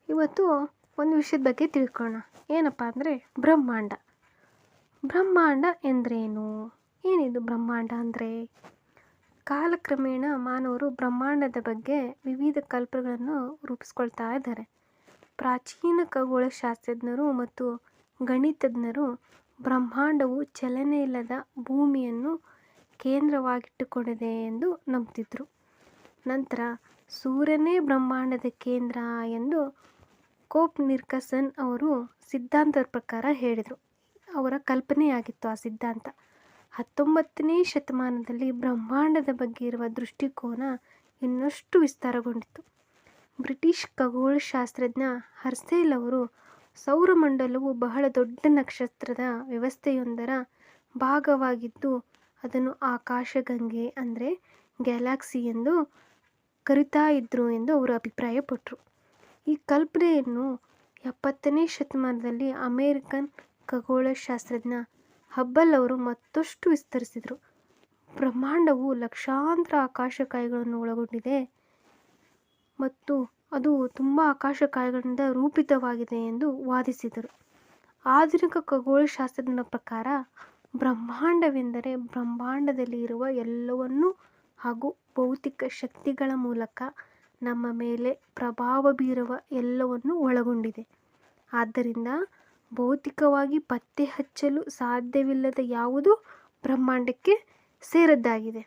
ಇವತ್ತು ಒಂದು ವಿಷಯದ ಬಗ್ಗೆ ತಿಳ್ಕೊಳ್ಳೋಣ. ಏನಪ್ಪ ಅಂದರೆ ಬ್ರಹ್ಮಾಂಡ. ಬ್ರಹ್ಮಾಂಡ ಎಂದರೇನು? ಏನಿದು ಬ್ರಹ್ಮಾಂಡ ಅಂದರೆ? ಕಾಲಕ್ರಮೇಣ ಮಾನವರು ಬ್ರಹ್ಮಾಂಡದ ಬಗ್ಗೆ ವಿವಿಧ ಕಲ್ಪನೆಗಳನ್ನು ರೂಪಿಸ್ಕೊಳ್ತಾ ಇದ್ದಾರೆ. ಪ್ರಾಚೀನ ಖಗೋಳಶಾಸ್ತ್ರಜ್ಞರು ಮತ್ತು ಗಣಿತಜ್ಞರು ಬ್ರಹ್ಮಾಂಡವು ಚಲನೆ ಇಲ್ಲದ ಭೂಮಿಯನ್ನು ಕೇಂದ್ರವಾಗಿಟ್ಟುಕೊಂಡಿದೆ ಎಂದು ನಂಬ್ತಿದ್ರು. ನಂತರ ಸೂರ್ಯನೇ ಬ್ರಹ್ಮಾಂಡದ ಕೇಂದ್ರ ಎಂದು ಕೋಪರ್ನಿಕಸನ್ ಅವರು ಸಿದ್ಧಾಂತದ ಪ್ರಕಾರ ಹೇಳಿದರು. ಅವರ ಕಲ್ಪನೆಯಾಗಿತ್ತು ಆ ಸಿದ್ಧಾಂತ. 19ನೇ ಶತಮಾನದಲ್ಲಿ ಬ್ರಹ್ಮಾಂಡದ ಬಗ್ಗೆ ಇರುವ ದೃಷ್ಟಿಕೋನ ಇನ್ನಷ್ಟು ವಿಸ್ತಾರಗೊಂಡಿತು. ಬ್ರಿಟಿಷ್ ಖಗೋಳಶಾಸ್ತ್ರಜ್ಞ ಹರ್ಷೆಲ್ ಅವರು ಸೌರಮಂಡಲವು ಬಹಳ ದೊಡ್ಡ ನಕ್ಷತ್ರದ ವ್ಯವಸ್ಥೆಯೊಂದರ ಭಾಗವಾಗಿದ್ದು ಅದನ್ನು ಆಕಾಶಗಂಗೆ ಅಂದರೆ ಗ್ಯಾಲಕ್ಸಿ ಎಂದು ಕರೀತಾ ಇದ್ರು ಎಂದು ಅವರು ಅಭಿಪ್ರಾಯಪಟ್ಟರು. ಈ ಕಲ್ಪನೆಯನ್ನು 70ನೇ ಶತಮಾನದಲ್ಲಿ ಅಮೆರಿಕನ್ ಖಗೋಳಶಾಸ್ತ್ರಜ್ಞ ಹಬ್ಬಲ್ ಅವರು ಮತ್ತಷ್ಟು ವಿಸ್ತರಿಸಿದರು. ಬ್ರಹ್ಮಾಂಡವು ಲಕ್ಷಾಂತರ ಆಕಾಶಕಾಯಗಳನ್ನು ಒಳಗೊಂಡಿದೆ ಮತ್ತು ಅದು ತುಂಬ ಆಕಾಶಕಾಯಗಳಿಂದ ರೂಪಿತವಾಗಿದೆ ಎಂದು ವಾದಿಸಿದರು. ಆಧುನಿಕ ಖಗೋಳಶಾಸ್ತ್ರಜ್ಞರ ಪ್ರಕಾರ ಬ್ರಹ್ಮಾಂಡವೆಂದರೆ ಬ್ರಹ್ಮಾಂಡದಲ್ಲಿ ಇರುವ ಎಲ್ಲವನ್ನೂ ಹಾಗೂ ಭೌತಿಕ ಶಕ್ತಿಗಳ ಮೂಲಕ ನಮ್ಮ ಮೇಲೆ ಪ್ರಭಾವ ಬೀರುವ ಎಲ್ಲವನ್ನೂ ಒಳಗೊಂಡಿದೆ. ಆದ್ದರಿಂದ ಭೌತಿಕವಾಗಿ ಪತ್ತೆ ಹಚ್ಚಲು ಸಾಧ್ಯವಿಲ್ಲದ ಯಾವುದೂ ಬ್ರಹ್ಮಾಂಡಕ್ಕೆ ಸೇರಿದ್ದಾಗಿದೆ.